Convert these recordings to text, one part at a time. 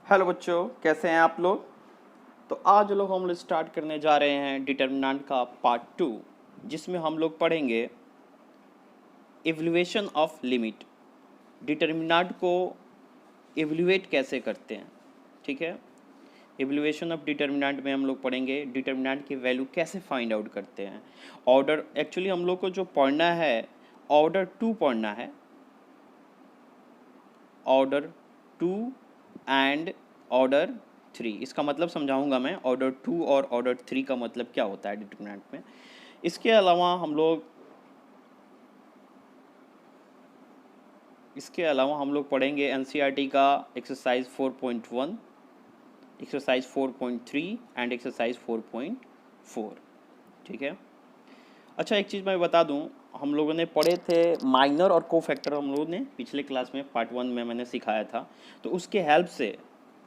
Hello बच्चों, कैसे हैं आप लोग। तो आज लोग हम लोग स्टार्ट करने जा रहे हैं डिटर्मिनेंट का पार्ट 2, जिसमें हम लोग पढ़ेंगे इवैल्यूएशन ऑफ लिमिट। डिटर्मिनेंट को इवैल्यूएट कैसे करते हैं, ठीक है। इवैल्यूएशन ऑफ डिटर्मिनेंट में हम लोग पढ़ेंगे डिटर्मिनेंट की वैल्यू कैसे फाइंड आउट करते हैं। ऑर्डर एक्चुअली हम लोग को जो पढ़ना है, ऑर्डर 2 पढ़ना है। ऑर्डर 2 एंड ऑर्डर 3, इसका मतलब समझाऊंगा मैं। ऑर्डर 2 और ऑर्डर 3 का मतलब क्या होता है डिटरमिनेंट में। इसके अलावा हम लोग पढ़ेंगे एनसीईआरटी का एक्सरसाइज 4.1, एक्सरसाइज 4.3 एंड एक्सरसाइज 4.4, ठीक है। अच्छा, एक चीज़ मैं बता दूं, हम लोगों ने पढ़े थे माइनर और कोफैक्टर। हम लोगों ने पिछले क्लास में पार्ट 1 में मैंने सिखाया था, तो उसके हेल्प से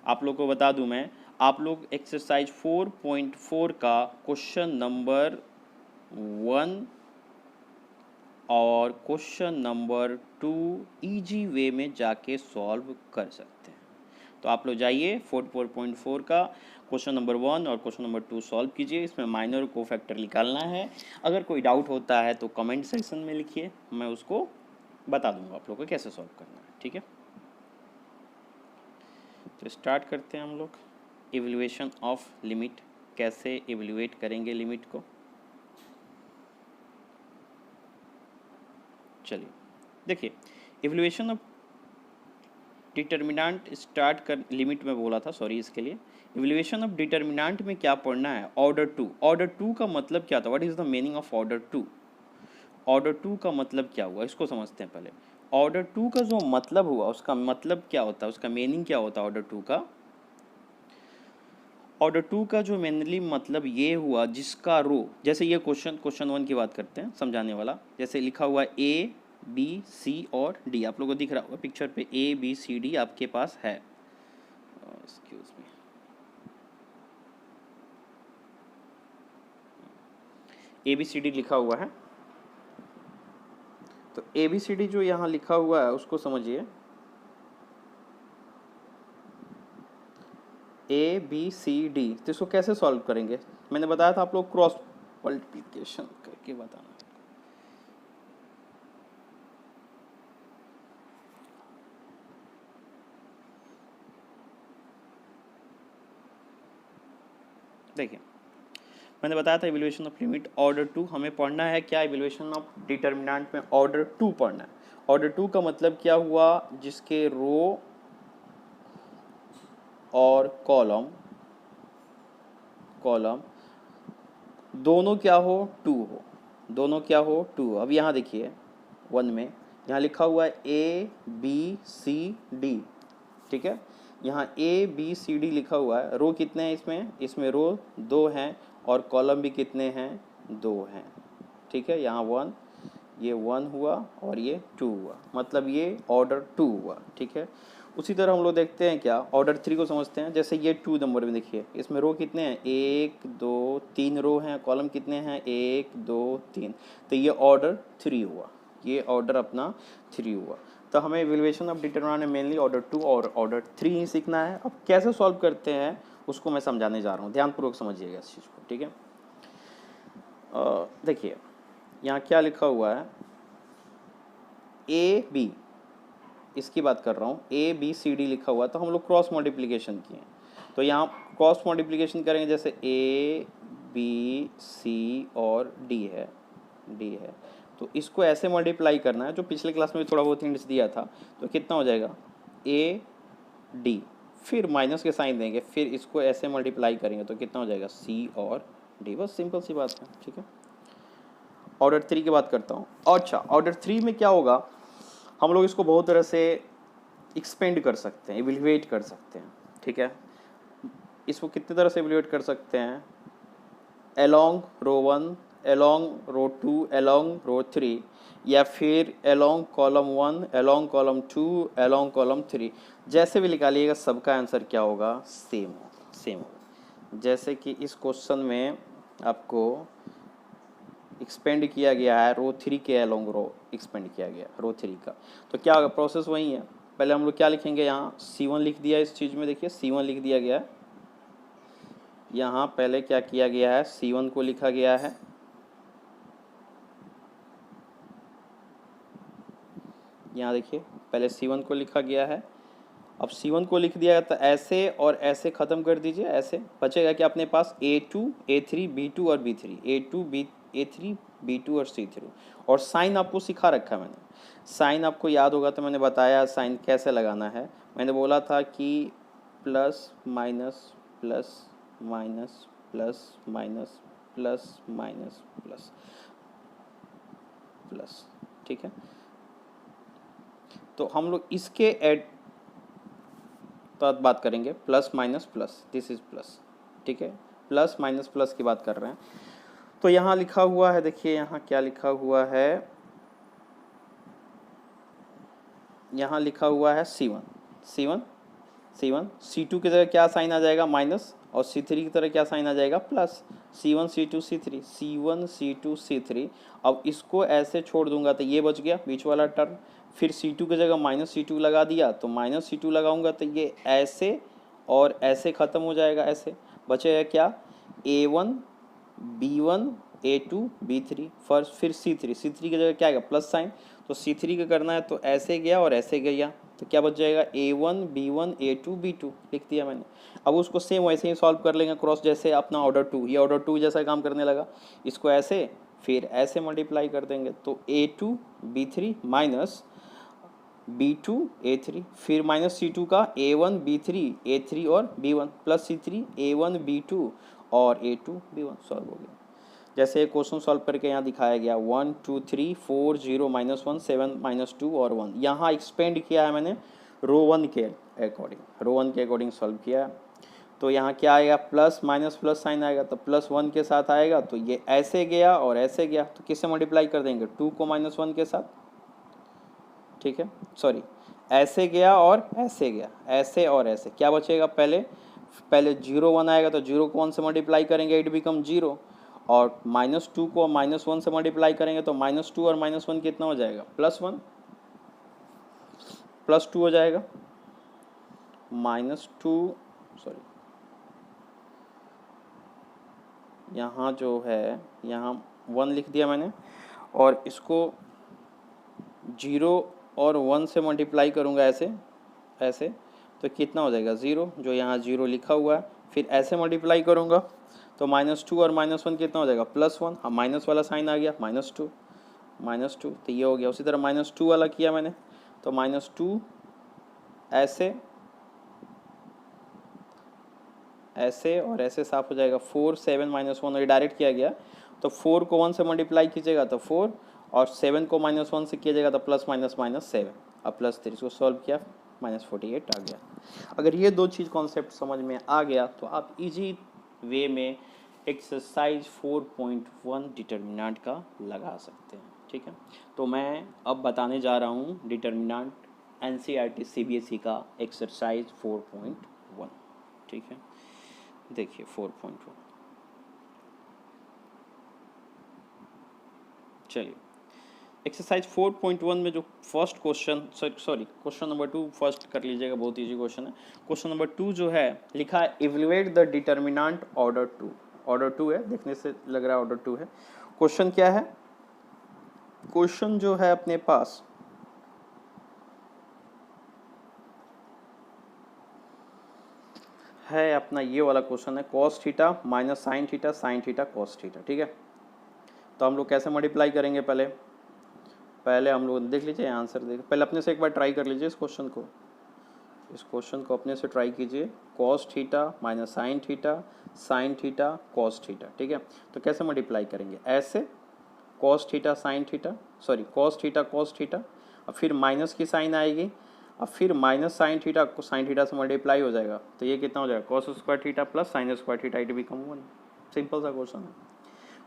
आप लोग को बता दूं मैं। आप लोग एक्सरसाइज 4.4 का क्वेश्चन नंबर 1 और क्वेश्चन नंबर 2 इजी वे में जाके सॉल्व कर सकते हैं। तो आप लोग जाइए 4.4 का क्वेश्चन नंबर 1 और क्वेश्चन नंबर 2 सॉल्व कीजिए। इसमें माइनर को फैक्टर निकालना है। अगर कोई डाउट होता है तो कमेंट सेक्शन में लिखिए, मैं उसको बता दूंगा आप लोग को कैसे सॉल्व करना है, ठीक है। तो स्टार्ट करते हैं हम लोग। इवैल्यूएशन ऑफ लिमिट, कैसे इवैल्यूएट करेंगे लिमिट को। चलिए देखिए, इवैल्यूएशन ऑफ डिटर्मिनेंट स्टार्ट कर, लिमिट में बोला था, सॉरी इसके लिए। इवैल्यूएशन ऑफ डिटर्मिनेंट में क्या पढ़ना है, ऑर्डर 2। ऑर्डर 2 का मतलब क्या था, what is the meaning of order 2। Order 2 का मतलब क्या हुआ, इसको समझते हैं पहले। ऑर्डर 2 का जो मतलब हुआ, उसका मतलब क्या होता है, उसका मीनिंग क्या होता है ऑर्डर 2 का। ऑर्डर 2 का जो मेनली मतलब ये हुआ, जिसका रो, जैसे ये क्वेश्चन 1 की बात करते हैं समझाने वाला। जैसे लिखा हुआ ए बी सी और डी, आप लोगों को दिख रहा होगा पिक्चर पे, ए बी सी डी आपके पास है। Excuse me, A B C D लिखा हुआ है। तो ए बी सी डी जो यहाँ लिखा हुआ है उसको समझिए। ए बी सी डी, तो इसको कैसे सॉल्व करेंगे, मैंने बताया था आप लोग क्रॉस मल्टीप्लिकेशन करके बताना। देखिए, मैंने बताया था इवैल्यूएशन ऑफ लिमिट ऑर्डर 2 हमें पढ़ना है। क्या इवैल्यूएशन ऑफ डिटर्मिनेंट में ऑर्डर 2 पढ़ना है। ऑर्डर 2 का मतलब क्या हुआ, जिसके रो और कॉलम कॉलम दोनों क्या हो, 2 हो। दोनों क्या हो, 2। अब यहाँ देखिए 1 में यहाँ लिखा हुआ है ए बी सी डी, ठीक है। यहाँ ए बी सी डी लिखा हुआ है। रो कितने हैं इसमें, इसमें रो 2 हैं और कॉलम भी कितने हैं, 2 हैं, ठीक है। यहाँ 1, ये 1 हुआ और ये 2 हुआ, मतलब ये ऑर्डर 2 हुआ, ठीक है। उसी तरह हम लोग देखते हैं क्या, ऑर्डर 3 को समझते हैं। जैसे ये 2 नंबर में देखिए, इसमें रो कितने हैं, 1 2 3 रो हैं, कॉलम कितने हैं, 1 2 3, तो ये ऑर्डर 3 हुआ, ये ऑर्डर अपना 3 हुआ। तो हमें इवैल्यूएशन ऑफ डिटरमिनेंट में मेनली ऑर्डर 2 और ऑर्डर 3 ही सीखना है। अब कैसे सॉल्व करते हैं उसको मैं समझाने जा रहा हूँ, ध्यानपूर्वक समझिएगा इस चीज़ को, ठीक है। देखिए यहाँ क्या लिखा हुआ है, ए बी, इसकी बात कर रहा हूँ, ए बी सी डी लिखा हुआ, तो हम लोग क्रॉस मल्टीप्लिकेशन किए। तो यहाँ क्रॉस मल्टीप्लिकेशन करेंगे, जैसे ए बी सी और डी है, तो इसको ऐसे मल्टीप्लाई करना है, जो पिछले क्लास में थोड़ा बहुत हिंट्स दिया था। तो कितना हो जाएगा, ए डी, फिर माइनस के साइन देंगे, फिर इसको ऐसे मल्टीप्लाई करेंगे तो कितना हो जाएगा, सी और डी। बस सिंपल सी बात है, ठीक है। ऑर्डर 3 की बात करता हूँ। अच्छा, ऑर्डर 3 में क्या होगा, हम लोग इसको बहुत तरह से एक्सपेंड कर सकते हैं, इवैल्यूएट कर सकते हैं, ठीक है। इसको कितने तरह से इवैल्यूएट कर सकते हैं, अलोंग रो 1, अलोंग रो 2, अलोंग रो 3, या फिर along column 1, along column 2, along column 3। जैसे भी निकालिएगा सबका आंसर क्या होगा, सेम होगा, सेम होगा। जैसे कि इस क्वेश्चन में आपको एक्सपेंड किया गया है रो 3 के अलोंग रो, एक्सपेंड किया गया रो 3 का, तो क्या होगा, प्रोसेस वही है। पहले हम लोग क्या लिखेंगे, यहाँ C1 लिख दिया इस चीज़ में, देखिए C1 लिख दिया गया है। यहाँ पहले क्या किया गया है, C1 को लिखा गया है, यहाँ देखिए पहले C1 को लिखा गया है। अब C1 को लिख दिया तो ऐसे और ऐसे ख़त्म कर दीजिए, ऐसे बचेगा कि अपने पास A2 A3 B2 और B3, A2 A3 B2 और C3। और साइन आपको सिखा रखा है मैंने, साइन आपको याद होगा तो मैंने बताया साइन कैसे लगाना है। मैंने बोला था कि plus minus plus minus plus minus plus minus plus plus, ठीक है। तो हम लोग इसके ऐड तो बात करेंगे plus minus plus, this is plus, ठीक है, प्लस माइनस प्लस की बात कर रहे हैं। तो यहाँ लिखा हुआ है, देखिए यहाँ क्या लिखा हुआ है, यहाँ लिखा हुआ है C1 C1 C1, C2 की जगह क्या साइन आ जाएगा, माइनस, और C3 की तरह क्या साइन आ जाएगा, plus. C1 C2 C3 C1 C2 C3। अब इसको ऐसे छोड़ दूंगा तो ये बच गया बीच वाला टर्म, फिर C2 की जगह माइनस C2 लगा दिया तो माइनस C2 लगाऊंगा तो ये ऐसे और ऐसे ख़त्म हो जाएगा, ऐसे बचेगा क्या, A1 B1 A2 B3, first फिर C3 की जगह क्या आएगा, प्लस साइन, तो C3 का करना है तो ऐसे गया और ऐसे गया, तो क्या बच जाएगा, A1 B1 A2 B2 लिख दिया मैंने। अब उसको सेम वैसे ही सॉल्व कर लेंगे क्रॉस, जैसे अपना ऑर्डर 2, ये ऑर्डर 2 जैसा काम करने लगा, इसको ऐसे फिर ऐसे मल्टीप्लाई कर देंगे तो A2 B3 minus B2 A3, फिर माइनस C2 का A1 B3 A3 और B1 plus C3 A1 B2 और A2 B1, सॉल्व हो गया। जैसे क्वेश्चन सॉल्व करके यहाँ दिखाया गया 1 2 3 4 0 -1 7 -2 और 1, यहाँ एक्सपेंड किया है मैंने रो 1 के अकॉर्डिंग, रो 1 के अकॉर्डिंग सॉल्व किया। तो यहाँ क्या आएगा, प्लस माइनस प्लस साइन आएगा तो प्लस 1 के साथ आएगा, तो ये ऐसे गया और ऐसे गया, तो किससे मल्टीप्लाई कर देंगे, 2 को -1 के साथ, ठीक है, सॉरी ऐसे गया और ऐसे गया, ऐसे और ऐसे, क्या बचेगा, पहले पहले 0 1 आएगा तो 0 को 1 से मल्टीप्लाई करेंगे, इट बिकम 0, और -2 को -1 से मल्टीप्लाई करेंगे तो -2 और -1 कितना हो जाएगा, +1 +2 हो जाएगा, -2 सॉरी, यहाँ जो है यहाँ 1 लिख दिया मैंने, और इसको 0 और 1 से मल्टीप्लाई करूँगा ऐसे ऐसे, तो कितना हो जाएगा 0, जो यहाँ 0 लिखा हुआ है, फिर ऐसे मल्टीप्लाई करूँगा तो -2 और -1 कितना हो जाएगा, +1, हाँ माइनस वाला साइन आ गया, -2 तो ये हो गया। उसी तरह -2 वाला किया मैंने तो -2 ऐसे ऐसे और ऐसे साफ हो जाएगा, 4 7 -1, ये डायरेक्ट किया गया, तो 4 को 1 से मल्टीप्लाई कीजिएगा तो 4, और 7 को -1 से कीजिएगा तो प्लस माइनस -7, अब +3, इसको सॉल्व किया -48 आ गया। अगर ये दो चीज़ कॉन्सेप्ट समझ में आ गया तो आप इजी वे में एक्सरसाइज 4.1 डिटर्मिनेंट का लगा सकते हैं, ठीक है। तो मैं अब बताने जा रहा हूँ डिटर्मिनेंट NCERT CBSE का एक्सरसाइज 4.1, ठीक है। देखिए 4.1, चलिए एक्सरसाइज 4.1 में जो first question, sorry question number 2 first कर लीजिएगा, बहुत इजी क्वेश्चन है। क्वेश्चन नंबर 2 जो है लिखा है evaluate the determinant order 2, order 2 है, देखने से लग रहा है ऑर्डर 2 है। क्वेश्चन क्या है, क्वेश्चन जो है अपने पास है अपना ये वाला क्वेश्चन है, cos theta minus sine theta cos theta, ठीक है। तो हम लोग कैसे मल्टीप्लाई करेंगे, पहले हम लोग देख लीजिए आंसर, देख पहले अपने से एक बार ट्राई कर लीजिए इस क्वेश्चन को अपने से ट्राई कीजिए, cos theta minus sine theta cos theta, ठीक है। तो कैसे मल्टीप्लाई करेंगे, ऐसे cos theta sine theta, sorry cos theta, अब फिर माइनस की साइन आएगी, अब फिर माइनस साइन थीटा से मल्टीप्लाई हो जाएगा, तो ये कितना हो जाएगा, cos square theta plus sine square theta, it become 1, simple सा क्वेश्चन है।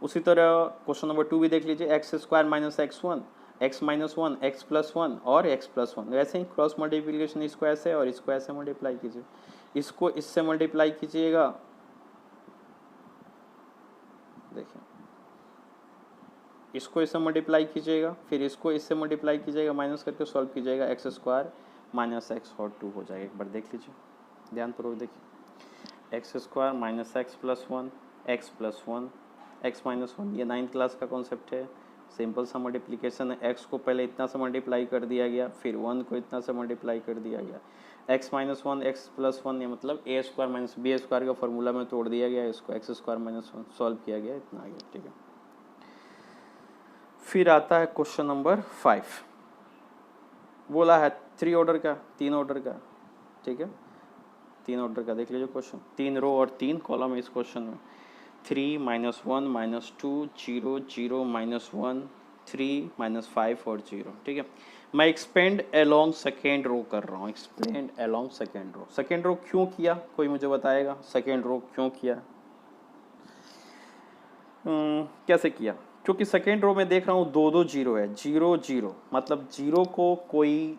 उसी तरह क्वेश्चन नंबर 2 भी देख लीजिए, x square minus x1 x -1 x +1 और x +1, वैसे ही क्रॉस मल्टीप्लिकेशन, इसको ऐसे और इसको ऐसे मल्टीप्लाई कीजिए, इसको इससे मल्टीप्लाई कीजिएगा, देखिए इसको इससे मल्टीप्लाई कीजिएगा, फिर इसको इससे मल्टीप्लाई कीजिएगा, माइनस करके सॉल्व कीजिएगा, एक्स स्क्वायर माइनस एक्स और 2 हो जाएगा। एक बार देख लीजिए, ध्यानपूर्वक देखिए। X square minus x plus 1, x plus 1, x minus 1, ये 9th क्लास का कॉन्सेप्ट है। सिंपल सा मल्टीप्लिकेशन है। एक्स को पहले इतना से मल्टीप्लाई कर दिया गया, फिर 1 को इतना से मल्टीप्लाई कर दिया गया। एक्स माइनस 1 एक्स प्लस 1, ये मतलब ए स्क्वायर माइनस बी स्क्वायर का फॉर्मूला में तोड़ दिया गया, इसको एक्स स्क्वायर माइनस 1 सॉल्व किया गया, इतना आ गया। ठीक है, फिर आता है क्वेश्चन नंबर 5। बोला है 3 ऑर्डर का, 3 ऑर्डर का। ठीक है, 3 ऑर्डर का देख लीजिए क्वेश्चन। 3 रो और 3 कॉलम है इस क्वेश्चन में। 3 माइनस 1 माइनस 2 0 0 माइनस 1 3 माइनस 5 और 0। ठीक है, मैं एक्सपेंड अलोंग सेकेंड रो कर रहा हूँ। Expand along second row. Second row क्यों किया, कोई मुझे बताएगा? सेकेंड रो क्यों किया, कैसे किया? क्योंकि सेकेंड रो में देख रहा हूँ 2 2 जीरो है, 0 0, मतलब 0 को कोई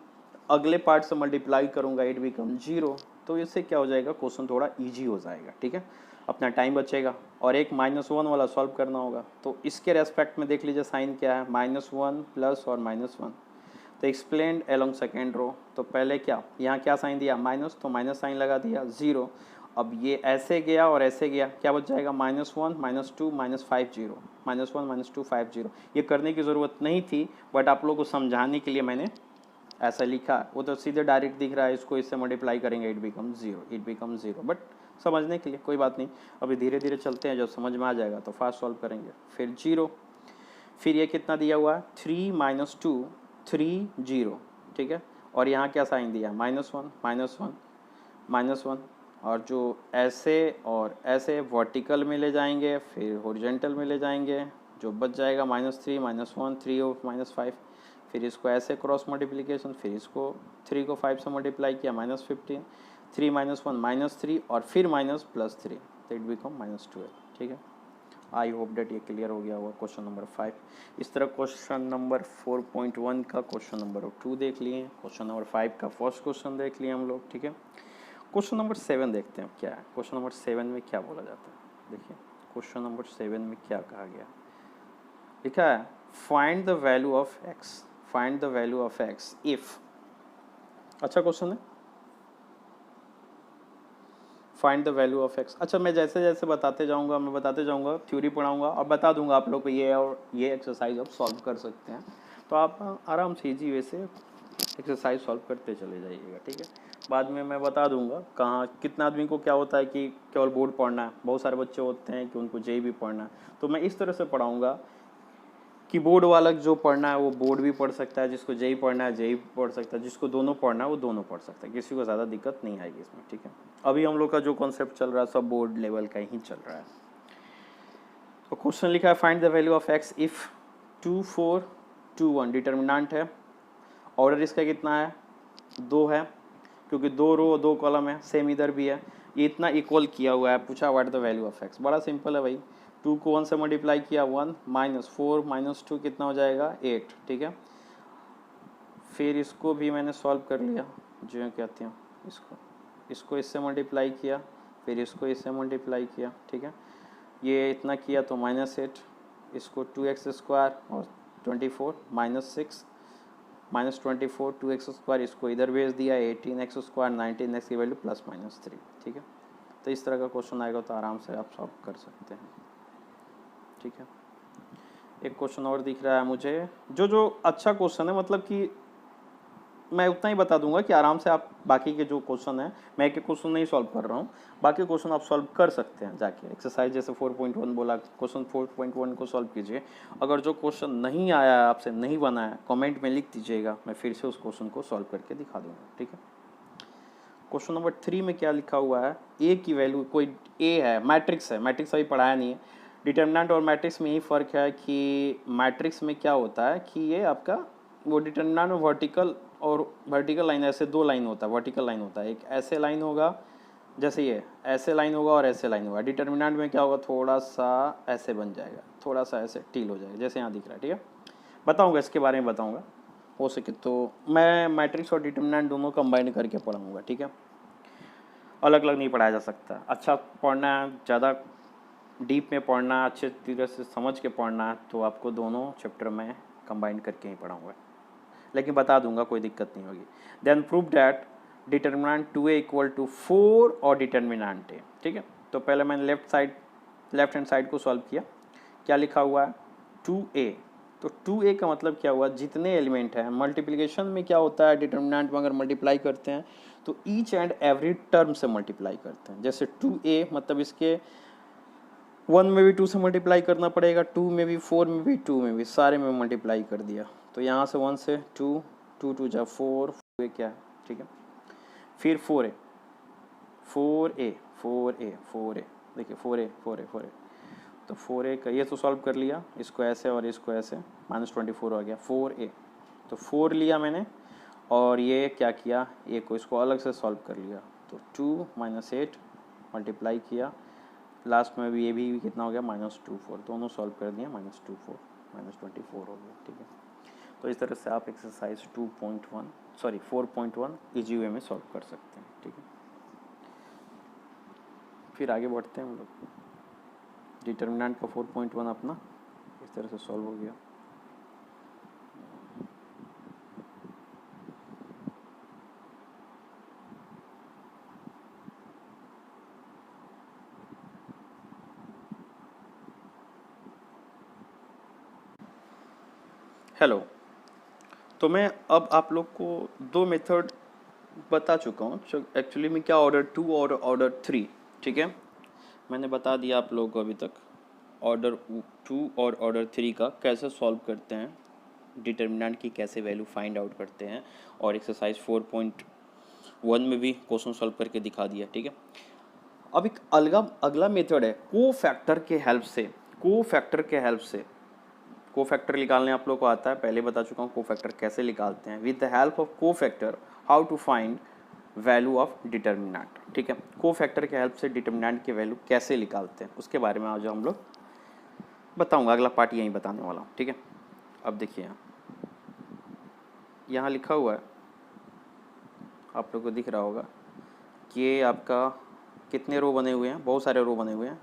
अगले पार्ट से मल्टीप्लाई करूँगा, इट बिकम 0। तो इससे क्या हो जाएगा, क्वेश्चन थोड़ा इजी हो जाएगा। ठीक है, अपना टाइम बचेगा। और एक -1 वाला सॉल्व करना होगा, तो इसके रेस्पेक्ट में देख लीजिए साइन क्या है, -1 प्लस और -1। तो एक्सप्लेन अलोंग सेकेंड रो। तो पहले क्या, यहाँ क्या साइन दिया, माइनस, तो माइनस साइन लगा दिया, 0। अब ये ऐसे गया और ऐसे गया, क्या बच जाएगा, -1 -2 -5 0, -1 -2 5 0। ये करने की ज़रूरत नहीं थी, बट आप लोगों को समझाने के लिए मैंने ऐसा लिखा। वो तो सीधे डायरेक्ट दिख रहा है, इसको इससे मल्टीप्लाई करेंगे, it become 0, it become 0। But समझने के लिए कोई बात नहीं, अभी धीरे धीरे चलते हैं, जब समझ में आ जाएगा तो फास्ट सॉल्व करेंगे। फिर 0, फिर ये कितना दिया हुआ है, 3 - 2 3 0। ठीक है, और यहाँ क्या साइन दिया, -1 -1 और जो ऐसे और ऐसे वर्टिकल में ले जाएंगे, फिर हॉरिजॉन्टल में ले जाएंगे, जो बच जाएगा -3 -1 3 और -5। फिर इसको ऐसे क्रॉस मल्टीप्लिकेशन, फिर इसको 3 को 5 से मल्टीप्लाई किया, -15, 3 -1 -3 और फिर +3, तो इट बिकम -12। ठीक है, आई होप डेट ये क्लियर हो गया होगा क्वेश्चन नंबर 5। इस तरह क्वेश्चन नंबर 4.1 का क्वेश्चन नंबर 2 देख लिए, क्वेश्चन नंबर 5 का फर्स्ट क्वेश्चन देख लिए हम लोग। ठीक है, क्वेश्चन नंबर 7 देखते हैं क्या है। क्वेश्चन नंबर 7 में क्या बोला जाता है, देखिए क्वेश्चन नंबर 7 में क्या कहा गया, लिखा है find the value of x, find the value of x if. अच्छा क्वेश्चन है, find the value of x. अच्छा, मैं जैसे जैसे बताते जाऊंगा, मैं बताते जाऊंगा, थ्योरी पढ़ाऊंगा और बता दूंगा आप लोग को ये और ये एक्सरसाइज आप सॉल्व कर सकते हैं। तो आप आराम से इजी वे से एक्सरसाइज सॉल्व करते चले जाइएगा। ठीक है, बाद में मैं बता दूंगा कहाँ कितना आदमी को क्या होता है कि केवल बोर्ड पढ़ना है, बहुत सारे बच्चे होते हैं कि उनको जेई भी पढ़ना है। तो मैं इस तरह से पढ़ाऊँगा कि बोर्ड वाला जो पढ़ना है वो बोर्ड भी पढ़ सकता है, जिसको जेई पढ़ना है जेई पढ़ सकता है, जिसको दोनों पढ़ना है वो दोनों पढ़ सकता है, किसी को ज़्यादा दिक्कत नहीं आएगी इसमें। ठीक है, अभी हम लोग का जो कॉन्सेप्ट चल रहा है सब बोर्ड लेवल का ही चल रहा है। तो क्वेश्चन लिखा है find the value of x if 2 4 2 1, determinant है। ऑर्डर इसका कितना है, 2 है, क्योंकि 2 रो 2 कॉलम है, सेम इधर भी है। ये इतना इक्वल किया हुआ है, पूछा what the value of x. बड़ा सिंपल है भाई, 2 को 1 से मल्टीप्लाई किया 1, -4 -2 कितना हो जाएगा, 8। ठीक है, फिर इसको भी मैंने सॉल्व कर लिया, जो कहती हूँ इसको इससे मल्टीप्लाई किया, फिर इसको इससे मल्टीप्लाई किया। ठीक है, ये इतना किया तो -8, इसको 2x² और 24 -6 -24 2x², इसको इधर भेज दिया, 18x² 19x की वैल्यू +-3। ठीक है, तो इस तरह का क्वेश्चन आएगा तो आराम से आप सॉल्व कर सकते हैं। ठीक है, एक क्वेश्चन और दिख रहा है मुझे, जो अच्छा क्वेश्चन है, मतलब कि मैं उतना ही बता दूंगा कि आराम से आप बाकी के जो क्वेश्चन है, मैं एक क्वेश्चन नहीं सॉल्व कर रहा हूँ, बाकी क्वेश्चन आप सॉल्व कर सकते हैं जाके। एक्सरसाइज जैसे 4.1 बोला, क्वेश्चन 4.1 को सॉल्व कीजिए। अगर जो क्वेश्चन नहीं आया है आपसे, नहीं बना है, कमेंट में लिख दीजिएगा, मैं फिर से उस क्वेश्चन को सॉल्व करके दिखा दूंगा। ठीक है, क्वेश्चन नंबर 3 में क्या लिखा हुआ है, ए की वैल्यू, कोई ए है, मैट्रिक्स है, मैट्रिक्स अभी पढ़ाया नहीं है। डिटर्मिनेंट और मैट्रिक्स में यही फ़र्क है कि मैट्रिक्स में क्या होता है कि ये आपका वो डिटर्मिनेंट में वर्टिकल और वर्टिकल लाइन, ऐसे 2 लाइन होता है, वर्टिकल लाइन होता है, एक ऐसे लाइन होगा, जैसे ये ऐसे लाइन होगा और ऐसे लाइन होगा। डिटर्मिनेंट में क्या होगा, थोड़ा सा ऐसे बन जाएगा, थोड़ा सा ऐसे टील हो जाएगा, जैसे यहाँ दिख रहा है। ठीक है, बताऊँगा इसके बारे में, बताऊँगा हो सके तो। मैं मैट्रिक्स और डिटर्मिनेंट दोनों कंबाइन करके पढ़ाऊँगा। ठीक है, अलग अलग नहीं पढ़ाया जा सकता। अच्छा पढ़ना है, ज़्यादा डीप में पढ़ना, अच्छे तरह से समझ के पढ़ना, तो आपको दोनों चैप्टर में कंबाइन करके ही पढ़ाऊँगा। लेकिन बता दूंगा, कोई दिक्कत नहीं होगी। Then prove that determinant 2a equal to 4 और डिटर्मिनेंट a, ठीक है। तो पहले मैंने लेफ्ट हैंड साइड को सॉल्व किया। क्या लिखा हुआ है 2a, तो 2a का मतलब क्या हुआ, जितने एलिमेंट हैं, मल्टीप्लिकेशन में क्या होता है, डिटर्मिनेंट में अगर मल्टीप्लाई करते हैं तो ईच एंड एवरी टर्म से मल्टीप्लाई करते हैं। जैसे 2a मतलब इसके 1 में भी 2 से मल्टीप्लाई करना पड़ेगा, 2 में भी, 4 में भी, 2 में भी, सारे में मल्टीप्लाई कर दिया। तो यहाँ से 1 से 2, 2 2 जा 4, 4 क्या है, ठीक है। फिर 4a 4a 4a 4a, देखिए 4a 4a 4a, तो 4a का ये तो सॉल्व कर लिया, इसको ऐसे और इसको ऐसे, -24 आ गया 4a। तो 4 लिया मैंने और ये क्या किया, a को इसको अलग से सॉल्व कर लिया, तो 2 - 8 मल्टीप्लाई किया, लास्ट में भी ये भी कितना हो गया -24, दोनों सॉल्व कर दिए, -24 -24 हो गया, ठीक है। तो इस तरह से आप एक्सरसाइज 4.1 इजी वे में सॉल्व कर सकते हैं, ठीक है। फिर आगे बढ़ते हैं हम लोग। डिटर्मिनेंट का 4.1 अपना इस तरह से सॉल्व हो गया। हेलो, तो मैं अब आप लोग को दो मेथड बता चुका हूँ, एक्चुअली में क्या ऑर्डर 2 और ऑर्डर 3, ठीक है। मैंने बता दिया आप लोगों को अभी तक ऑर्डर 2 और ऑर्डर 3 का कैसे सॉल्व करते हैं, डिटर्मिनेंट की कैसे वैल्यू फाइंड आउट करते हैं, और एक्सरसाइज 4.1 में भी क्वेश्चन सॉल्व करके दिखा दिया, ठीक है। अब एक अगला मेथड है को फैक्टर के हेल्प से। को फैक्टर निकालने आप लोग को आता है, पहले बता चुका हूँ को फैक्टर कैसे निकालते हैं। With the help of cofactor how to find value of determinant, ठीक है। को फैक्टर के हेल्प से डिटर्मिनेंट की वैल्यू कैसे निकालते हैं उसके बारे में आज हम लोग बताऊंगा, अगला पार्ट यहीं बताने वाला हूँ, ठीक है। अब देखिए यहाँ लिखा हुआ है, आप लोग को दिख रहा होगा कि ये आपका कितने रो बने हुए हैं, बहुत सारे रो बने हुए हैं,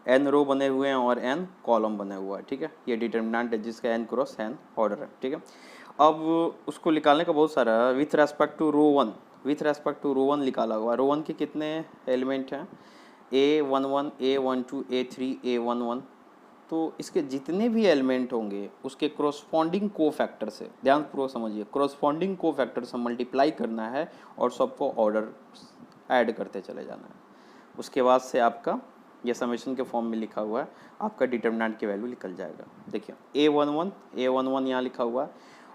n रो बने हुए हैं और n कॉलम बने हुआ है, ठीक है। ये डिटर्मिनेंट है जिसका n क्रॉस n ऑर्डर है, ठीक है। अब उसको निकालने का बहुत सारा विथ रेस्पेक्ट टू रो 1 निकाला हुआ। रो 1 के कितने एलिमेंट हैं, A11 A12 A3 A11, तो इसके जितने भी एलिमेंट होंगे उसके क्रॉसपॉन्डिंग को फैक्टर से, ध्यानपूर्वक समझिए, क्रॉसपॉन्डिंग को फैक्टर से मल्टीप्लाई करना है और सबको ऑर्डर ऐड करते चले जाना है। उसके बाद से आपका ये समेशन के फॉर्म में लिखा हुआ है, आपका डिटर्मिनेंट की वैल्यू निकल जाएगा। देखिए A11 यहाँ लिखा हुआ है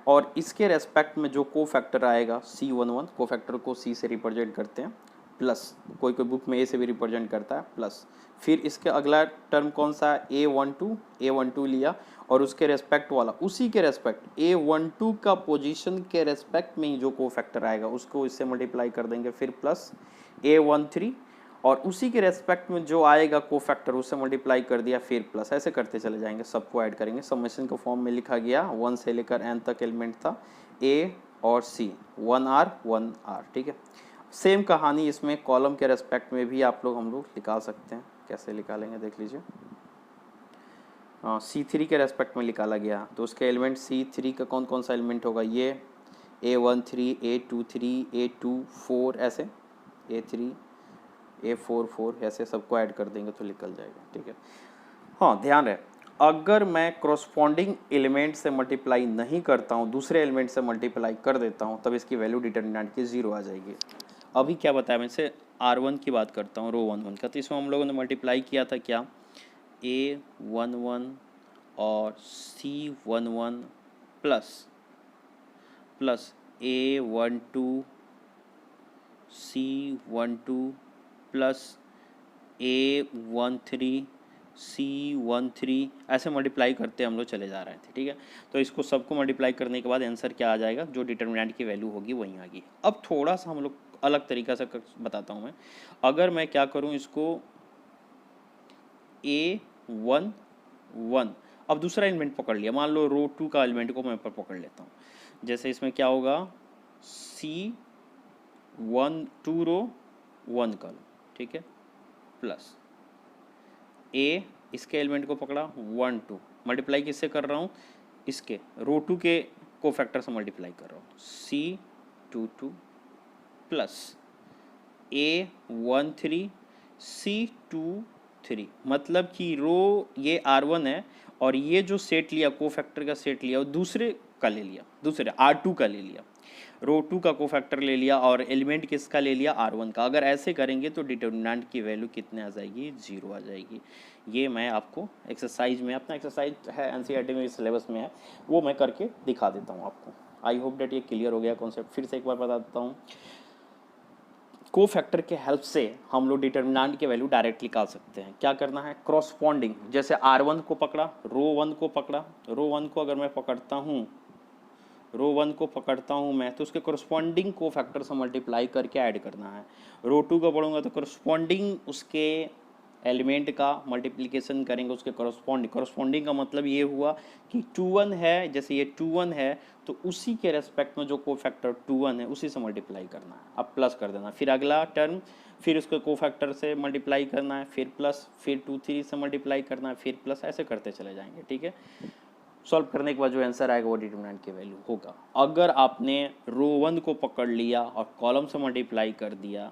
और इसके रेस्पेक्ट में जो को फैक्टर आएगा C11, को फैक्टर को C से रिप्रेजेंट करते हैं, प्लस कोई बुक में A से भी रिप्रेजेंट करता है, प्लस फिर इसके अगला टर्म कौन सा है A12 लिया और उसके रेस्पेक्ट वाला, उसी के रेस्पेक्ट A12 का पोजीशन के रेस्पेक्ट में ही जो को फैक्टर आएगा उसको इससे मल्टीप्लाई कर देंगे, फिर प्लस A13 और उसी के रेस्पेक्ट में जो आएगा को फैक्टर उससे मल्टीप्लाई कर दिया, फिर प्लस, ऐसे करते चले जाएंगे, सबको ऐड करेंगे। समेशन के फॉर्म में लिखा गया 1 से लेकर n तक एलिमेंट था, A और C 1R, ठीक है। सेम कहानी इसमें कॉलम के रेस्पेक्ट में भी हम लोग निकाल सकते हैं। कैसे निकालेंगे देख लीजिए। C3 के रेस्पेक्ट में निकाला गया तो उसके एलिमेंट C3 का कौन कौन सा एलिमेंट होगा, ये A13 A23 A24 ऐसे, A3 A44 ऐसे सबको ऐड कर देंगे तो निकल जाएगा, ठीक है। हाँ, ध्यान रहे, अगर मैं क्रॉसपॉन्डिंग एलिमेंट से मल्टीप्लाई नहीं करता हूँ, दूसरे एलिमेंट से मल्टीप्लाई कर देता हूँ, तब इसकी वैल्यू डिटर्मिनेंट की 0 आ जाएगी। अभी क्या बताया, मैं से R1 की बात करता हूँ, रो 1 का, तो इसमें हम लोगों ने मल्टीप्लाई किया था क्या, A11 और C11 plus A12 C12 plus A13 C13, ऐसे मल्टीप्लाई करते हम लोग चले जा रहे थे, ठीक है। तो इसको सबको मल्टीप्लाई करने के बाद आंसर क्या आ जाएगा, जो डिटर्मिनेंट की वैल्यू होगी वहीं आएगी। अब थोड़ा सा हम लोग अलग तरीका से बताता हूँ मैं। अगर मैं क्या करूँ, इसको A11, अब दूसरा एलिमेंट पकड़ लिया, मान लो रो 2 का एलिमेंट को मैं पकड़ लेता हूँ। जैसे इसमें क्या होगा, C1 2 रो 1 कॉलम, ठीक है, प्लस A, इसके एलिमेंट को पकड़ा 1 2, मल्टीप्लाई किससे कर रहा हूँ, इसके रो 2 के कोफैक्टर से मल्टीप्लाई कर रहा हूँ, C22 प्लस A13 C23, मतलब कि रो ये R1 है और ये जो सेट लिया कोफैक्टर का सेट लिया वो दूसरे का ले लिया, दूसरे R2 का ले लिया, रो 2 का कोफैक्टर ले लिया और एलिमेंट किसका ले लिया, R1 का। अगर ऐसे करेंगे तो डिटर्मिनेंट की वैल्यू कितने आ जाएगी, 0 आ जाएगी। ये मैं आपको एक्सरसाइज में, अपना एक्सरसाइज है एनसीईआरटी में सिलेबस में है, वो मैं करके दिखा देता हूँ आपको। आई होप डेट ये क्लियर हो गया कॉन्सेप्ट। फिर से एक बार बता देता हूँ, कोफैक्टर के हेल्प से हम लोग डिटर्मिनेंट के वैल्यू डायरेक्ट निकाल सकते हैं। क्या करना है, क्रॉसपॉन्डिंग, जैसे R1 को पकड़ा, रो 1 को पकड़ा, रो 1 को अगर मैं पकड़ता हूँ, रो 1 को पकड़ता हूँ मैं, तो उसके करस्पॉन्डिंग को फैक्टर से मल्टीप्लाई करके ऐड करना है। रो 2 को पढ़ूंगा तो करस्पॉन्डिंग उसके एलिमेंट का मल्टीप्लिकेशन करेंगे उसके करस्पॉन्डिंग का मतलब ये हुआ कि 2 1 है, जैसे ये 2 1 है तो उसी के रेस्पेक्ट में जो को फैक्टर 2 1 है उसी से मल्टीप्लाई करना है, अब प्लस कर देना, फिर अगला टर्म, फिर उसके को फैक्टर से मल्टीप्लाई करना है, फिर प्लस, फिर 2 3 से मल्टीप्लाई करना है, फिर प्लस, ऐसे करते चले जाएंगे। ठीक है, सॉल्व करने के बाद जो आंसर आएगा वो डिटरमिनेंट की वैल्यू होगा। अगर आपने रो 1 को पकड़ लिया और कॉलम से मल्टीप्लाई कर दिया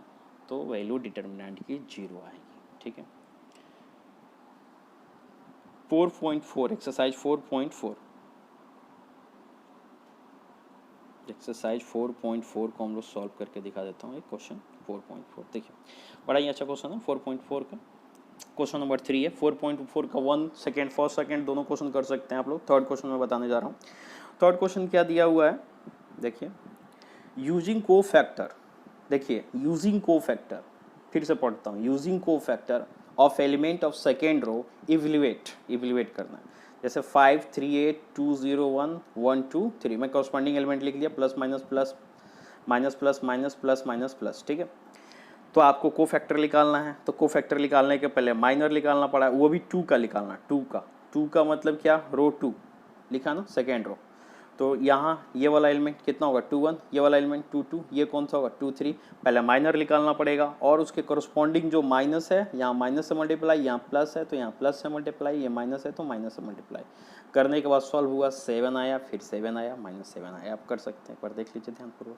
तो वैल्यू डिटरमिनेंट की 0 आएगी। ठीक है, 4.4 एक्सरसाइज 4.4, एक्सरसाइज 4.4 को हम लोग सॉल्व करके दिखा देता हूँ। एक क्वेश्चन 4.4 देखिए, बड़ा ही अच्छा क्वेश्चन है 4.4 का। क्वेश्चन नंबर 3 है। 4.4 का 1 सेकेंड, फर्स्ट सेकेंड दोनों क्वेश्चन कर सकते हैं आप लोग। थर्ड क्वेश्चन में बताने जा रहा हूँ। थर्ड क्वेश्चन क्या दिया हुआ है, देखिए, यूजिंग को फैक्टर, देखिए यूजिंग को फैक्टर, फिर से पढ़ता हूँ, using cofactor of element of second row, evaluate करना है। जैसे 5 3 8 2 0 1 1 2 3, मैं कॉरस्पॉन्डिंग एलिमेंट लिख लिया, plus minus plus minus plus minus plus minus plus. ठीक है, तो आपको को फैक्टर निकालना है, तो को फैक्टर निकालने के पहले माइनर निकालना पड़ा, वो भी 2 का निकालना, 2 का मतलब क्या, रो 2 लिखा ना, सेकेंड रो। तो यहाँ ये वाला एलिमेंट कितना होगा 2 1, ये वाला एलिमेंट 2 2, ये कौन सा होगा 2 3। पहले माइनर निकालना पड़ेगा और उसके करस्पॉन्डिंग जो माइनस है, यहाँ माइनस से मल्टीप्लाई, यहाँ प्लस है तो यहाँ प्लस से मल्टीप्लाई, ये माइनस है तो माइनस से मल्टीप्लाई करने के बाद सॉल्व हुआ, 7 आया, फिर 7 आया, -7 आया। आप कर सकते हैं, पर देख लीजिए ध्यानपूर्वक।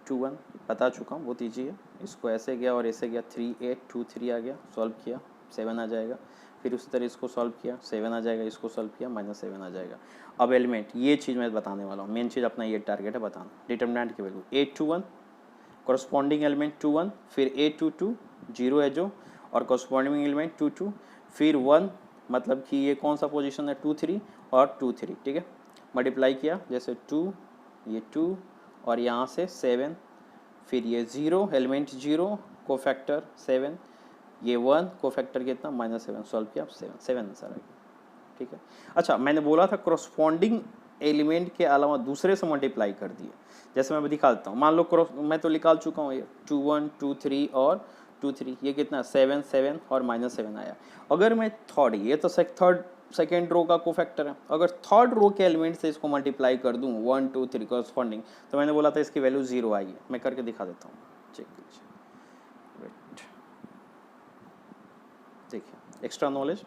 2 1 बता चुका हूँ, वो दीजिए, इसको ऐसे गया और ऐसे गया, 3 8 2 3 आ गया, सॉल्व किया 7 आ जाएगा, फिर उसी तरह इसको सॉल्व किया 7 आ जाएगा, इसको सॉल्व किया -7 आ जाएगा। अब एलिमेंट, ये चीज़ मैं बताने वाला हूँ, मेन चीज़ अपना ये टारगेट है बताना, डिटर्मिनेंट की वैल्यू 8 2 1, कॉरस्पॉन्डिंग एलिमेंट 2 1, फिर 8 2 2 जीरो है जो, और कॉरस्पॉन्डिंग एलिमेंट 2 2, फिर 1, मतलब कि ये कौन सा पोजिशन है 2 3 और 2 3। ठीक है, मल्टीप्लाई किया, जैसे 2, ये 2 और यहाँ से 7, फिर ये 0 एलिमेंट 0 को फैक्टर 7, ये 1 को फैक्टर कितना -7, सॉल्व किया 7 आंसर आ गया। ठीक है, अच्छा मैंने बोला था क्रॉसपॉन्डिंग एलिमेंट के अलावा दूसरे से मल्टीप्लाई कर दिए, जैसे मैं दिखा देता हूँ। मान लो क्रॉस, मैं तो निकाल चुका हूँ, ये 2 1 2 3 और 2 3, ये कितना 7 7 और -7 आया। अगर मैं थर्ड, ये तो थर्ड सेकेंड रो का कोफैक्टर है, अगर थर्ड रो के एलिमेंट से इसको मल्टीप्लाई कर दूं 1 2 3 कॉरस्पॉन्डिंग, तो मैंने बोला था इसकी वैल्यू 0 आएगी। मैं करके दिखा देता हूँ, चेक कीजिए, वेट, देखिए extra knowledge.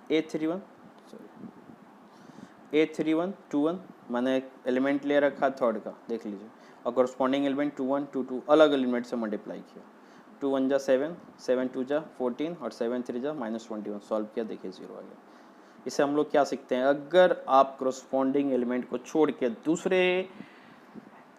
A31 sorry A31 2 1, मैंने एलिमेंट ले रखा थर्ड का, देख लीजिए, और कॉरस्पॉन्डिंग एलिमेंट 2 1 2 2 अलग एलिमेंट से मल्टीप्लाई किया, 2 1 जा 7 7 2 जा 14 और 7 3 जा -21, सॉल्व किया, देखिए 0 आ गया। इसे हम लोग क्या सीखते हैं, अगर आप कॉरस्पॉन्डिंग एलिमेंट को छोड़ के दूसरे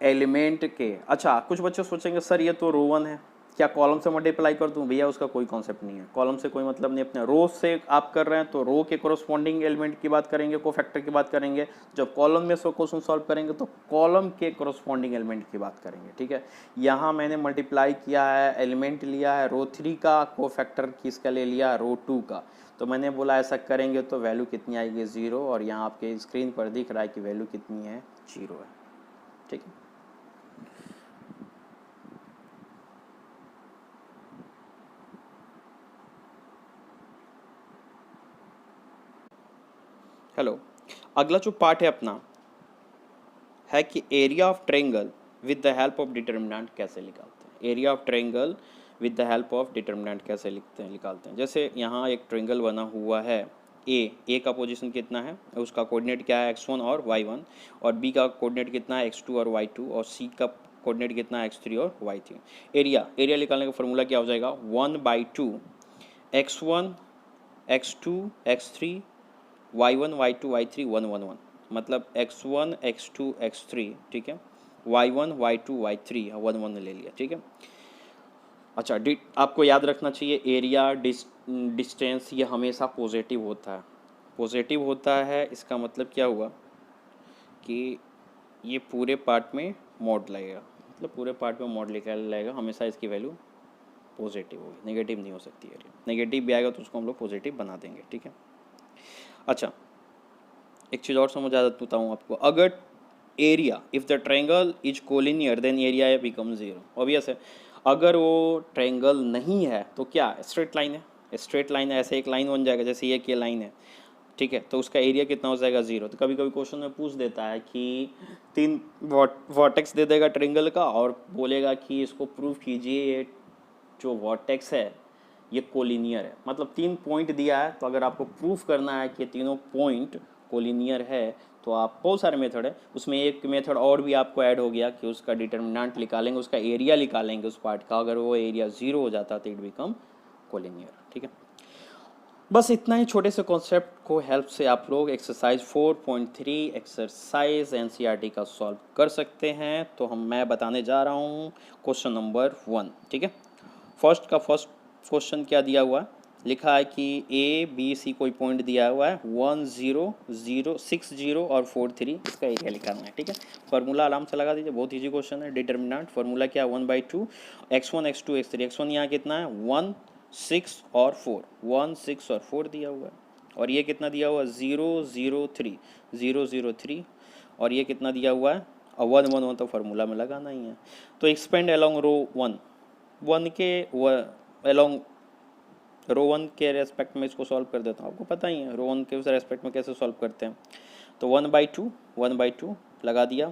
एलिमेंट के, अच्छा कुछ बच्चे सोचेंगे सर ये तो रो 1 है, क्या कॉलम से मल्टीप्लाई कर दूं, भैया उसका कोई कॉन्सेप्ट नहीं है, कॉलम से कोई मतलब नहीं, अपने रो से आप कर रहे हैं तो रो के कॉरस्पॉन्डिंग एलिमेंट की बात करेंगे, को फैक्टर की बात करेंगे। जब कॉलम में सो क्वेश्चन सॉल्व करेंगे तो कॉलम के कॉरस्पॉन्डिंग एलिमेंट की बात करेंगे। ठीक है, यहाँ मैंने मल्टीप्लाई किया है, एलिमेंट लिया है रो 3 का, को फैक्टर किसका ले लिया, रो 2 का, तो मैंने बोला ऐसा करेंगे तो वैल्यू कितनी आएगी 0, और यहाँ आपके स्क्रीन पर दिख रहा है कि वैल्यू कितनी है 0 है। ठीक है, अगला जो पार्ट है अपना है कि area of triangle with the help of determinant कैसे निकालते हैं। Area of triangle with the help of determinant कैसे निकालते हैं। जैसे यहाँ एक ट्रायंगल बना हुआ है, ए का पोजीशन कितना है, उसका कोऑर्डिनेट क्या है x1 और y1, और बी का कोऑर्डिनेट कितना है x2 और y2, और सी का कोऑर्डिनेट कितना है x3 और y3। एरिया निकालने का फॉर्मूला क्या हो जाएगा, 1/2 x1 x2 x3 y1 y2 y3 1 1 1, मतलब x1 x2 x3, ठीक है, y1 y2 y3 1 1 ले लिया, ठीक है। अच्छा, आपको याद रखना चाहिए एरिया डिस्टेंस ये हमेशा पॉजिटिव होता है। पॉजिटिव होता है इसका मतलब क्या हुआ कि ये पूरे पार्ट में मॉड लगेगा, मतलब पूरे पार्ट में मॉड निकाल लाएगा, हमेशा इसकी वैल्यू पॉजिटिव होगी, नेगेटिव नहीं हो सकती एरिया। नेगेटिव भी आएगा तो उसको हम लोग पॉजिटिव बना देंगे, ठीक है। अच्छा, एक चीज़ और समझ आ देता हूँ आपको। अगर area if the triangle is collinear then area become zero. Obvious है, अगर वो ट्रायंगल नहीं है तो क्या स्ट्रेट लाइन है, स्ट्रेट लाइन है, ऐसे एक लाइन बन जाएगा जैसे ये लाइन है, ठीक है, तो उसका एरिया कितना हो जाएगा जीरो। तो कभी कभी क्वेश्चन में पूछ देता है कि 3 वर्टेक्स दे देगा ट्रायंगल का और बोलेगा कि इसको प्रूव कीजिए ये जो वर्टेक्स है ये कोलिनियर है, मतलब 3 पॉइंट दिया है, तो अगर आपको प्रूफ करना है कि तीनों पॉइंट कोलिनियर है तो आप बहुत सारे मेथड है, उसमें एक मेथड और भी आपको ऐड हो गया कि उसका डिटर्मिनेंट निकालेंगे, उसका एरिया निकालेंगे उस पार्ट का, अगर वो एरिया जीरो हो जाता तो इट बिकम कोलिनियर, ठीक है। बस इतना ही छोटे से कॉन्सेप्ट को हेल्प से आप लोग एक्सरसाइज 4.3 एक्सरसाइज एनसीईआरटी का सॉल्व कर सकते हैं। तो मैं बताने जा रहा हूँ क्वेश्चन नंबर 1, ठीक है। फर्स्ट क्वेश्चन क्या दिया हुआ है, लिखा है कि ए बी सी कोई पॉइंट दिया हुआ है 1 0 0 6 0 और 4 3, इसका एरिया निकालना है, ठीक है। फार्मूला आराम से लगा दीजिए, बहुत इजी क्वेश्चन है। डिटर्मिनेंट फार्मूला क्या है, 1/2 x1 x2 x3। x1 यहाँ कितना है 1 6 और 4, 1 6 और 4 दिया हुआ है, और ये कितना दिया हुआ है 0 0 3 0 0 3, और ये कितना दिया हुआ है 1 1 1, तो फार्मूला में लगाना ही है। तो एक्सपेंड अलोंग रो 1 के अलोंग रो 1 के रेस्पेक्ट में इसको सॉल्व कर देता हूँ, आपको पता ही है रो 1 के उस रेस्पेक्ट में कैसे सॉल्व करते हैं। तो 1/2 लगा दिया,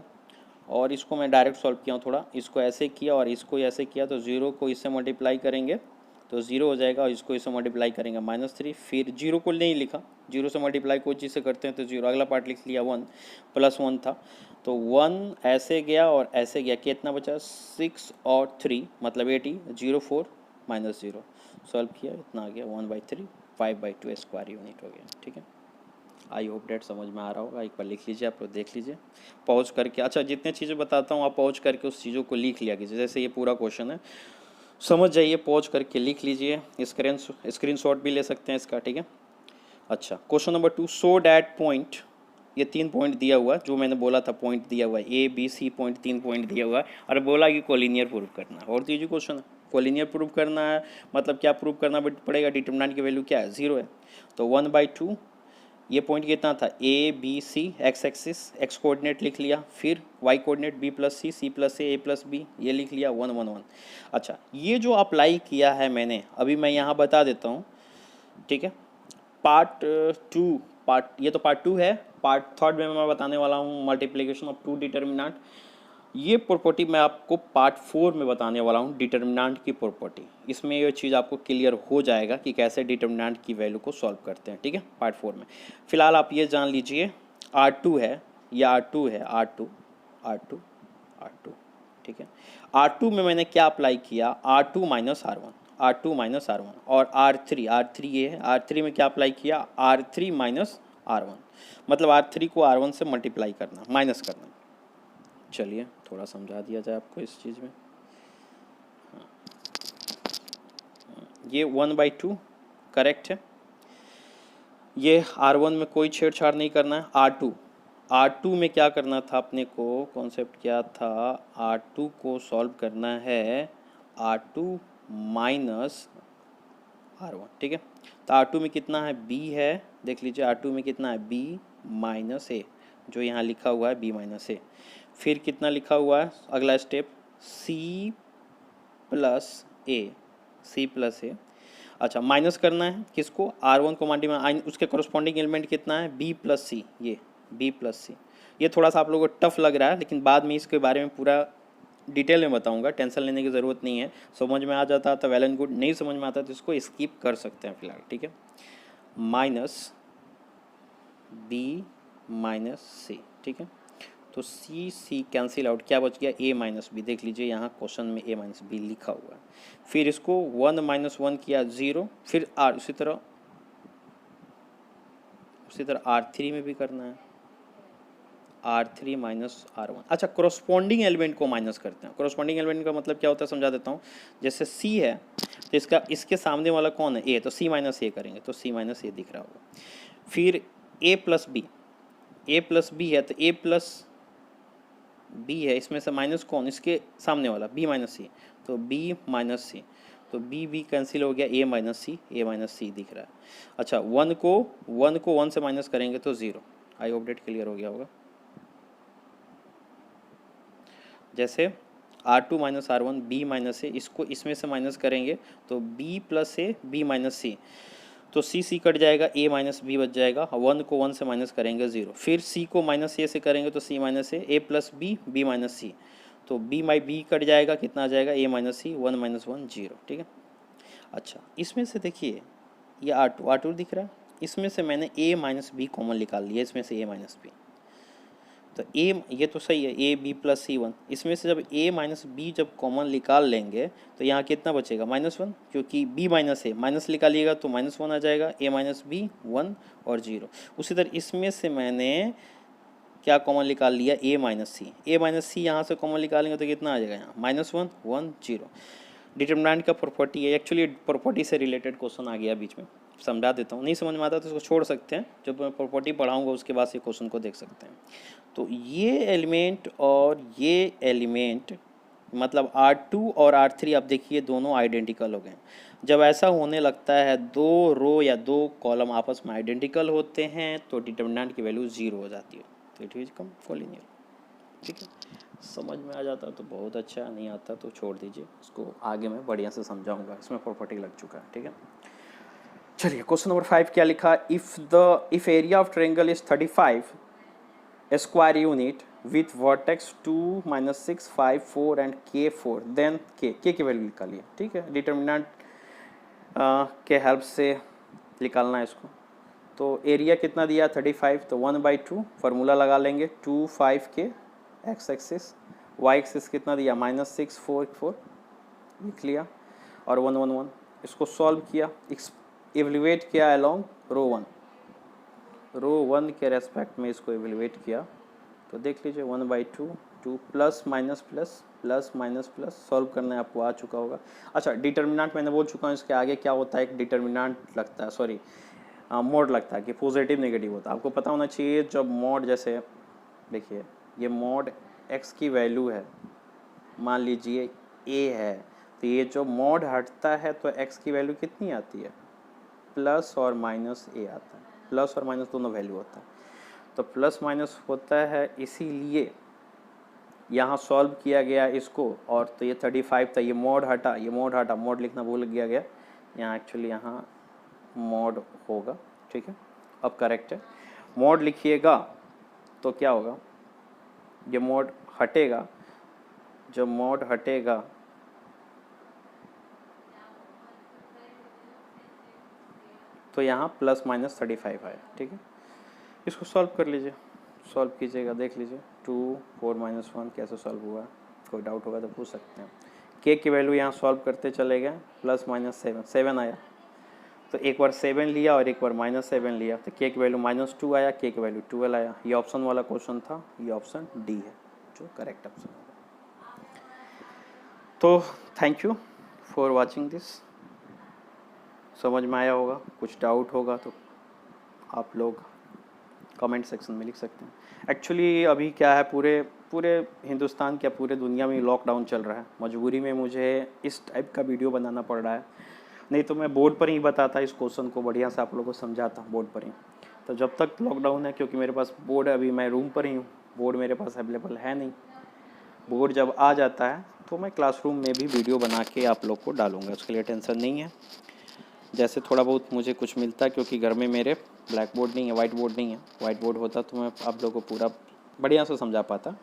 और इसको मैं डायरेक्ट सॉल्व किया हूँ, थोड़ा इसको ऐसे किया और इसको ऐसे किया, तो 0 को इससे मल्टीप्लाई करेंगे तो 0 हो जाएगा, और इसको इससे मल्टीप्लाई करेंगे -3, फिर 0 को नहीं लिखा, 0 से मल्टीप्लाई कोई चीज़ से करते हैं तो 0, अगला पार्ट लिख लिया 1 +1 था, तो 1 ऐसे गया और ऐसे गया, कितना बचा 6 और 3 मतलब 80, 0 4 -0, सॉल्व किया इतना आ गया 1/3 5/2 स्क्वायर यूनिट हो गया, ठीक है। आई होप डेट समझ में आ रहा होगा, एक बार लिख लीजिए, आप लोग देख लीजिए पॉज करके। अच्छा, जितने चीज़ें बताता हूँ आप पॉज करके उस चीज़ों को लिख लिया कीजिए, जैसे ये पूरा क्वेश्चन है समझ जाइए, पॉज करके लिख लीजिए, स्क्रीनशॉट भी ले सकते हैं इसका, ठीक है। अच्छा, question number 2, so that point, ये 3 पॉइंट दिया हुआ है, जो मैंने बोला था पॉइंट दिया हुआ है A B C point, 3 point दिया हुआ है, और बोला कि कोलिनियर प्रूव करना है, और तीसरी क्वेश्चन है कोलिनियर प्रूव करना है, मतलब क्या प्रूव करना पड़ेगा, डिटर्मिनेंट की वैल्यू क्या है 0 है, तो 1/2, ये पॉइंट कितना था A B C, x axis x coordinate लिख लिया, फिर y coordinate B plus C A plus B, ये लिख लिया 1 1 1। अच्छा, ये जो अप्लाई किया है मैंने अभी मैं यहाँ बता देता हूँ, ठीक है। ये तो पार्ट 2 है, पार्ट 3 में मैं बताने वाला हूँ मल्टीप्लिकेशन ऑफ 2 डिटर्मिनेंट। ये प्रॉपर्टी मैं आपको पार्ट 4 में बताने वाला हूँ, डिटर्मिनेंट की प्रॉपर्टी। इसमें ये चीज़ आपको क्लियर हो जाएगा कि कैसे डिटर्मिनेंट की वैल्यू को सॉल्व करते हैं, ठीक है, पार्ट 4 में। फिलहाल आप ये जान लीजिए R2 है, ये R2 है, R2, ठीक है। R2 में मैंने क्या अप्लाई किया, R2 - R1, और R3 ये है, R3 में क्या अप्लाई किया, R3 - R1, मतलब R3 को R1 से मल्टीप्लाई करना, माइनस करना। चलिए थोड़ा समझा दिया जाए आपको इस चीज़ में। हाँ, ये 1/2 करेक्ट है, ये R1 में कोई छेड़छाड़ नहीं करना है। R2 में क्या करना था अपने को, कॉन्सेप्ट क्या था, R2 को सॉल्व करना है R2 माइनस R1, ठीक है। तो R2 में कितना है B है, देख लीजिए R2 में कितना है B माइनस ए, जो यहाँ लिखा हुआ है B माइनस ए, फिर कितना लिखा हुआ है अगला स्टेप C प्लस ए। अच्छा, माइनस करना है किसको, R1 को मल्टीप्लाई, उसके कॉरस्पॉन्डिंग एलिमेंट कितना है B प्लस सी, ये बी प्लस सी। ये थोड़ा सा आप लोगों को टफ लग रहा है, लेकिन बाद में इसके बारे में पूरा डिटेल में बताऊंगा, टेंशन लेने की ज़रूरत नहीं है। समझ में आ जाता तो वेल एंड गुड, नहीं समझ में आता तो इसको स्किप कर सकते हैं फिलहाल, ठीक है। माइनस बी माइनस सी, ठीक है। तो सी सी कैंसिल आउट, क्या बच गया, ए माइनस बी। देख लीजिए यहाँ क्वेश्चन में ए माइनस बी लिखा हुआ है। फिर इसको 1 माइनस 1 किया 0, फिर आर, उसी तरह R3 में भी करना है, R3 माइनस R1। अच्छा, कोरोस्पॉन्डिंग एलिमेंट को माइनस करते हैं। कोरोस्पॉन्डिंग एलिमेंट का मतलब क्या होता है समझा देता हूँ। जैसे C है तो इसका इसके सामने वाला कौन है, A, तो C माइनस A करेंगे तो C माइनस A दिख रहा होगा। फिर A प्लस B है तो A प्लस B है, इसमें से माइनस कौन, इसके सामने वाला B माइनस C, तो B माइनस C, तो B कैंसिल हो गया, A माइनस C दिख रहा है। अच्छा, 1 को 1 से माइनस करेंगे तो 0। आई होप डेट क्लियर हो गया होगा। जैसे R2 minus R1 B minus A, इसको इसमें से माइनस करेंगे तो B plus A B minus C, तो C कट जाएगा, A माइनस B बच जाएगा। 1 को 1 से माइनस करेंगे 0, फिर C को माइनस A से करेंगे तो C minus A plus B minus C, तो B कट जाएगा, कितना आ जाएगा, A माइनस C, 1 माइनस 1 0, ठीक है। अच्छा, इसमें से देखिए ये R2 दिख रहा है, इसमें से मैंने A माइनस B कॉमन निकाल लिया, इसमें से A माइनस B, तो A ये तो सही है, A B प्लस C1, इसमें से जब A माइनस B जब कॉमन निकाल लेंगे तो यहाँ कितना बचेगा, -1, क्योंकि B माइनस A माइनस निकालिएगा तो -1 आ जाएगा, A माइनस B 1 और 0। उसी तरह इसमें से मैंने क्या कॉमन निकाल लिया, A माइनस C यहाँ से कॉमन निकालेंगे तो कितना आ जाएगा यहाँ, -1 1 0। डिटरमिनेंट का प्रॉपर्टी है, एक्चुअली प्रॉपर्टी से रिलेटेड क्वेश्चन आ गया बीच में, समझा देता हूँ। नहीं समझ में आता तो इसको छोड़ सकते हैं, जब मैं प्रॉपर्टी पढ़ाऊँगा उसके बाद ये क्वेश्चन को देख सकते हैं। तो ये एलिमेंट और ये एलिमेंट मतलब R2 और R3 आप देखिए दोनों आइडेंटिकल हो गए। जब ऐसा होने लगता है, दो रो या दो कॉलम आपस में आइडेंटिकल होते हैं तो डिटरमिनेंट की वैल्यू 0 हो जाती है, तो इट इज कम कोलिनियर, ठीक है। समझ में आ जाता है तो बहुत अच्छा, नहीं आता तो छोड़ दीजिए, इसको आगे मैं बढ़िया से समझाऊंगा, इसमें प्रॉपर्टी लग चुका है, ठीक है। चलिए क्वेश्चन नंबर 5 क्या लिखा, if area of triangle is 35 square unit with vertex 2 -6 5 4 and K4, then K की वैल्यू निकालिए, ठीक है। डिटरमिनेंट के हेल्प से निकालना है इसको। तो एरिया कितना दिया 35, तो 1/2 फार्मूला लगा लेंगे, 2 5 के एक्स एक्सिस, वाई एक्सिस कितना दिया -6 4 4 लिख लिया, और 1 1 1। इसको सॉल्व किया, इवैल्यूएट किया अलोंग रो 1 के रेस्पेक्ट में इसको इवैल्यूएट किया, तो देख लीजिए 1/2 2 plus minus plus plus minus plus, solve करना है आपको आ चुका होगा। अच्छा, डिटरमिनेंट मैंने बोल चुका हूँ, इसके आगे क्या होता है, एक डिटरमिनेंट लगता है, सॉरी मोड लगता है कि पॉजिटिव नेगेटिव होता है। आपको पता होना चाहिए जब मोड, जैसे देखिए ये मोड x की वैल्यू है, मान लीजिए a है, तो ये जो मोड हटता है तो x की वैल्यू कितनी आती है, प्लस और माइनस a आता है, प्लस और माइनस दोनों वैल्यू होता है, तो प्लस माइनस होता है, इसीलिए यहाँ सॉल्व किया गया इसको। और तो ये 35 था, ये मोड हटा, मोड लिखना भूल गया, यहाँ एक्चुअली यहाँ मोड होगा, ठीक है। अब करेक्ट है, मोड लिखिएगा तो क्या होगा, ये मोड हटेगा, जब मोड हटेगा तो यहाँ प्लस माइनस 35 आया, ठीक है। इसको सॉल्व कर लीजिए, सॉल्व कीजिएगा, देख लीजिए 2 4 -1 कैसे सॉल्व हुआ, कोई डाउट होगा तो पूछ सकते हैं। के की वैल्यू यहाँ सॉल्व करते चले गए, प्लस माइनस 7 आया, तो एक बार 7 लिया और एक बार -7 लिया, तो के की वैल्यू -2 आया, के की वैल्यू 12 आया। ये ऑप्शन वाला क्वेश्चन था, ये ऑप्शन डी है जो करेक्ट ऑप्शन होगा। तो thank you for watching this, समझ में आया होगा, कुछ डाउट होगा तो आप लोग कमेंट सेक्शन में लिख सकते हैं। एक्चुअली अभी क्या है, पूरे हिंदुस्तान क्या पूरे दुनिया में लॉकडाउन चल रहा है, मजबूरी में मुझे इस टाइप का वीडियो बनाना पड़ रहा है, नहीं तो मैं बोर्ड पर ही बताता, इस क्वेश्चन को बढ़िया से आप लोगों को समझाता बोर्ड पर ही। तो जब तक लॉकडाउन है, क्योंकि मेरे पास बोर्ड है, अभी मैं रूम पर ही हूँ, बोर्ड मेरे पास अवेलेबल है नहीं, बोर्ड जब आ जाता है तो मैं क्लासरूम में भी वीडियो बना के आप लोग को डालूँगा, उसके लिए टेंशन नहीं है। जैसे थोड़ा बहुत मुझे कुछ मिलता है, क्योंकि घर में मेरे ब्लैक बोर्ड नहीं है, वाइट बोर्ड नहीं है। वाइट बोर्ड होता तो मैं आप लोगों को पूरा बढ़िया से समझा पाता,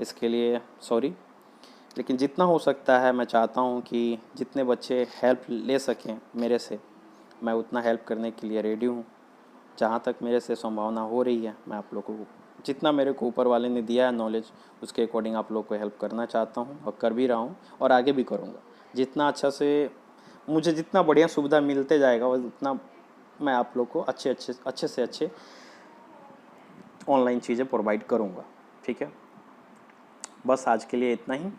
इसके लिए सॉरी। लेकिन जितना हो सकता है मैं चाहता हूँ कि जितने बच्चे हेल्प ले सकें मेरे से, मैं उतना हेल्प करने के लिए रेडी हूँ। जहाँ तक मेरे से संभावना हो रही है, मैं आप लोगों को जितना मेरे को ऊपर वाले ने दिया है नॉलेज, उसके अकॉर्डिंग आप लोग को हेल्प करना चाहता हूँ और कर भी रहा हूँ और आगे भी करूँगा। जितना अच्छा से मुझे जितना बढ़िया सुविधा मिलते जाएगा उतना मैं आप लोग को अच्छे से अच्छे ऑनलाइन चीज़ें प्रोवाइड करूँगा। ठीक है, बस आज के लिए इतना ही।